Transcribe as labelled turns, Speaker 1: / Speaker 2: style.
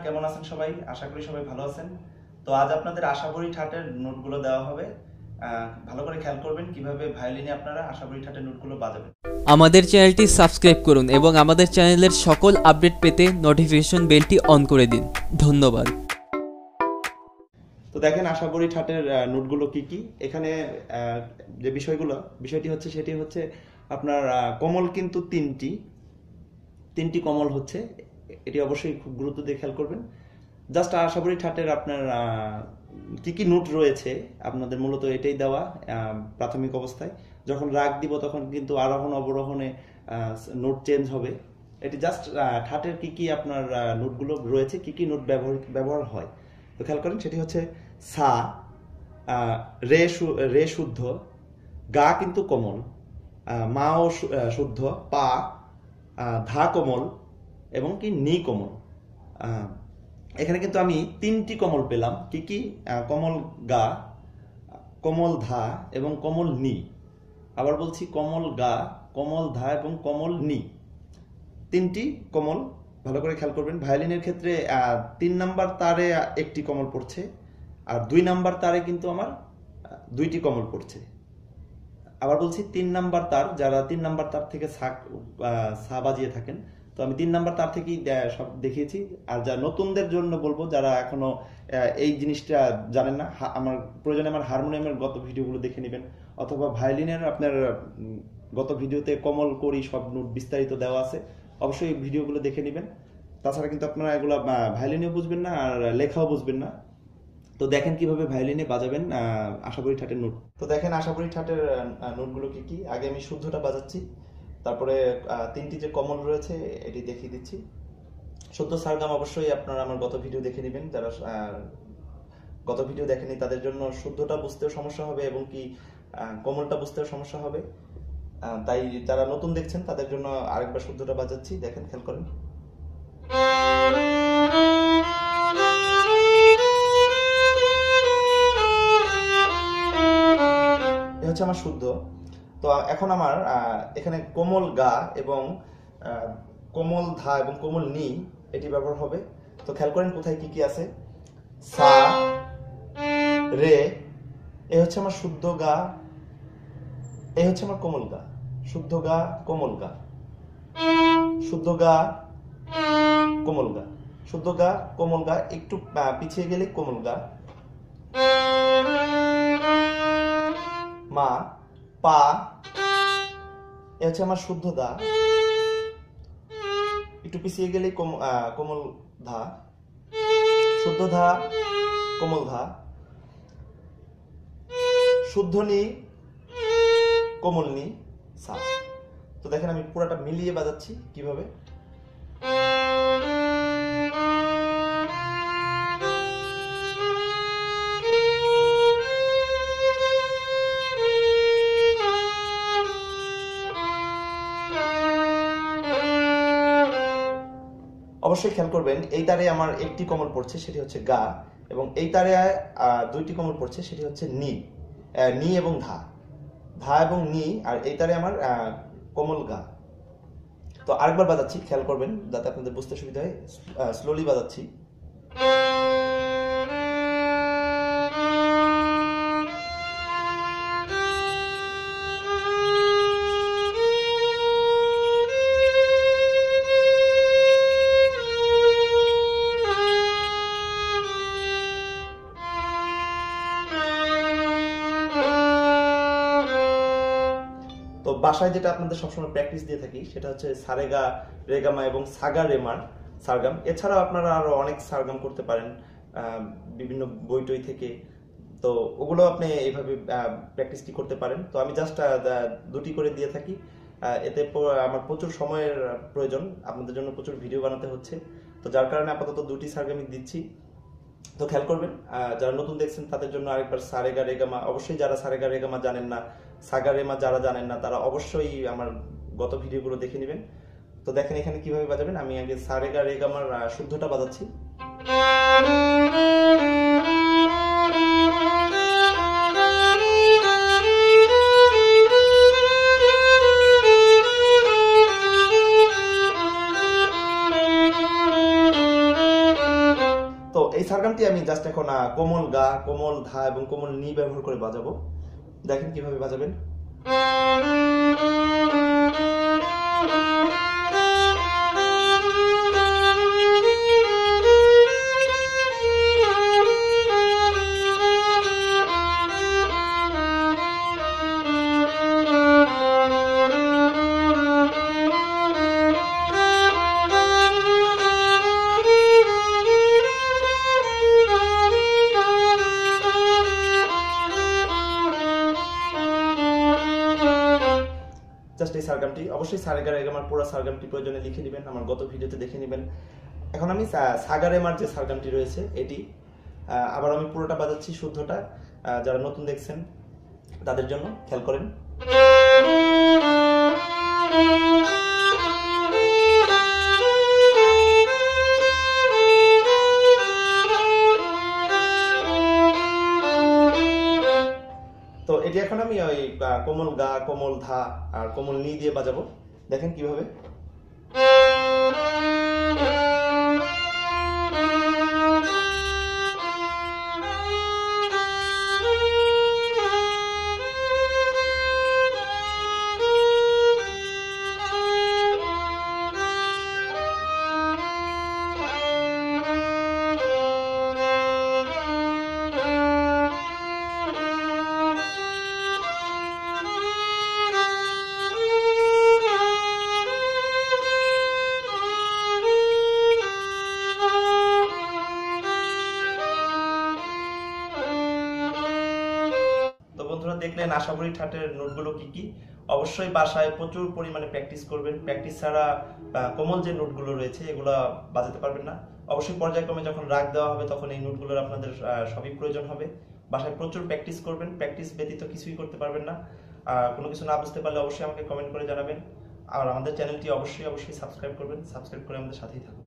Speaker 1: কেমন আছেন সবাই? আশা করি সবাই ভালো আছেন। তো আজ আপনাদের আশাবরী ঠাটের নোটগুলো দেওয়া হবে। ভালো করে খেয়াল করবেন কিভাবে ভায়োলিনে আপনারা আশাবরী ঠাটের নোটগুলো বাজাবেন।
Speaker 2: আমাদের চ্যানেলটি সাবস্ক্রাইব করুন এবং আমাদের চ্যানেলের সকল আপডেট পেতে নোটিফিকেশন বেলটি অন করে দিন। ধন্যবাদ।
Speaker 1: তো দেখেন আশাবরী ঠাটের নোটগুলো কি কি। এখানে যে বিষয়টি হচ্ছে সেটি হচ্ছে আপনার কমল কিন্তু তিনটি কমল হচ্ছে। এটি অবশ্যই খুব গুরুত্ব দিয়ে খেয়াল করবেন। জাস্ট আশাবরী ঠাটের আপনার কি কি নোট রয়েছে আপনাদের মূলত এটাই দেওয়া প্রাথমিক অবস্থায়। যখন রাগ দিব তখন কিন্তু আরোহণ অবরোহণে নোট চেঞ্জ হবে। এটি জাস্ট ঠাটের কি কি আপনার নোটগুলো রয়েছে, কি কি নোট ব্যবহার হয় তো খেয়াল করেন। সেটি হচ্ছে সা, রে শুদ্ধ, গা কিন্তু কোমল, মাও শুদ্ধ, পা, ধা কোমল এবং কি নি কোমল। এখানে কিন্তু আমি তিনটি কমল পেলাম। কি কি? কমল গা, কমল ধা এবং কমল নি। আবার বলছি কমল গা, কমল ধা এবং কমল নি, তিনটি কমল। ভালো করে খেয়াল করবেন। ভায়োলিনের ক্ষেত্রে 3 নাম্বার তারে একটি কমল পড়ছে, আর 2 নাম্বার তারে কিন্তু আমার 2টি কমল পড়ছে। আবার বলছি 3 নাম্বার তার, যারা 3 নাম্বার তার থেকে সা বাজিয়ে থাকেন, তো আমি 3 নাম্বার তার থেকেই সব দেখিয়েছি। আর যা নতুনদের জন্য বলবো, যারা এখনো এই জিনিসটা জানেন না, আমার প্রয়োজনে আমার হারমোনিয়ামের গত ভিডিওগুলো দেখে নেবেন, অথবা ভায়োলিনের আপনার গত ভিডিওতে কমল করি সব নোট বিস্তারিত দেওয়া আছে, অবশ্যই এই ভিডিওগুলো দেখে নেবেন। তাছাড়া কিন্তু আপনারা এগুলো ভায়োলিনেও বুঝবেন না আর লেখাও বুঝবেন না। তো দেখেন কিভাবে ভায়োলিনে বাজাবেন আশাবরী ঠাটের নোট। তো দেখেন আশাবরী ঠাটের নোটগুলো কি কি। আগে আমি শুদ্ধটা বাজাচ্ছি, তারপরে 3টি যে কমল রয়েছে এটি দেখিয়ে দিচ্ছি। শুদ্ধ সারগাম অবশ্যই আপনারা আমার গত ভিডিও দেখে নেবেন। যারা গত ভিডিও দেখেনি তাদের জন্য শুদ্ধটা বুঝতেও সমস্যা হবে এবং কি কমলটা বুঝতেও সমস্যা হবে। তাই যারা নতুন দেখছেন তাদের জন্য আরেকবার শুদ্ধটা বাজাচ্ছি, দেখেন খেয়াল করেন। এ হচ্ছে আমার শুদ্ধ। তো এখন আমার এখানে কোমল গা এবং কোমল ধা এবং কোমল নি এটি ব্যবহার হবে। তো খেয়াল করেন কোথায় কি কি আছে। সা, রে, এ হচ্ছে আমার শুদ্ধ গা, এ হচ্ছে আমার কোমল গা। শুদ্ধ গা, কোমল গা, শুদ্ধ গা, কোমল গা, শুদ্ধ গা, কোমল গা, একটু পিছিয়ে গেলে কোমল গা, মা, পা, এ হচ্ছে আমার শুদ্ধ দা, একটু পিছিয়ে গেলে কোমল ধা, শুদ্ধ ধা, কোমল ধা, শুদ্ধ নি, কোমল নি, সা। তো দেখেন আমি পুরোটা মিলিয়ে বাজাচ্ছি কিভাবে। অবশ্যই খেয়াল করবেন এই তারে আমার একটি কমল পড়ছে, সেটি হচ্ছে গা, এবং এই তারে 2টি কমল পড়ছে, সেটি হচ্ছে নি এবং ধা এবং নি, আর এই তারে আমার কোমল গা। তো আরেকবার বাজাচ্ছি, খেয়াল করবেন যাতে আপনাদের বুঝতে সুবিধা হয়। স্লোলি বাজাচ্ছি। তো বাসায় যেটা আপনাদের সবসময় প্র্যাকটিস দিয়ে থাকি সেটা হচ্ছে সারেগা, রেগামা এবং সাগা রেমার সারগাম। এছাড়াও আপনারা আরো অনেক সারগাম করতে পারেন বিভিন্ন বই থেকে। তো ওগুলো আপনি এইভাবে প্র্যাকটিসটি করতে পারেন। তো আমি জাস্ট 2টি করে দিয়ে থাকি। এতে আমার প্রচুর সময়ের প্রয়োজন, আপনাদের জন্য প্রচুর ভিডিও বানাতে হচ্ছে। তো যার কারণে আপাতত 2টি সারগামই দিচ্ছি। তো খেয়াল করবেন যারা নতুন দেখছেন তাদের জন্য আরেকবার সারেগা রেগামা। অবশ্যই যারা সারেগা রেগামা জানেন না, সাগা রেমা যারা জানেন না, তারা অবশ্যই আমার গত ভিডিওগুলো দেখে নেবেন। তো দেখেন এখানে কিভাবে বাজাবেন। আমি আগে সারেগা রেগামার শুদ্ধটা বাজাচ্ছি। দিয়ে আমি জাস্ট এখন কোমল গা, কোমল ধা এবং কোমল নি ব্যবহার করে বাজাবো। দেখেন কিভাবে বাজাবেন। জাস্ট এই সারগামটি, অবশ্যই সারেগামার পুরো সারগামটি প্রয়োজনে লিখে নেবেন, আমার গত ভিডিওতে দেখে নেবেন। এখন আমি সাগারেমার যে সারগামটি রয়েছে এটি আবার আমি পুরোটা বাজাচ্ছি, শুদ্ধটা। যারা নতুন দেখছেন তাদের জন্য খেয়াল করেন। তো এটি এখন আমি ওই কোমল গা, কোমল ধা আর কোমল নি দিয়ে বাজাবো। দেখেন কিভাবে। বন্ধুরা দেখলেন আশা করি ঠাটের নোটগুলো কি কি। অবশ্যই বাসায় প্রচুর পরিমাণে প্র্যাকটিস করবেন। প্র্যাকটিস ছাড়া কোমল যে নোটগুলো রয়েছে এগুলো বাজাতে পারবেন না। অবশ্যই পর্যায়ক্রমে যখন রাগ দেওয়া হবে তখন এই নোটগুলোর আপনাদের সবই প্রয়োজন হবে। বাসায় প্রচুর প্র্যাকটিস করবেন, প্র্যাকটিস ব্যতীত কিছুই করতে পারবেন না। কোনো কিছু না বুঝতে পারলে অবশ্যই আমাকে কমেন্ট করে জানাবেন। আর আমাদের চ্যানেলটি অবশ্যই সাবস্ক্রাইব করবেন, সাবস্ক্রাইব করে আমাদের সাথেই থাকুন।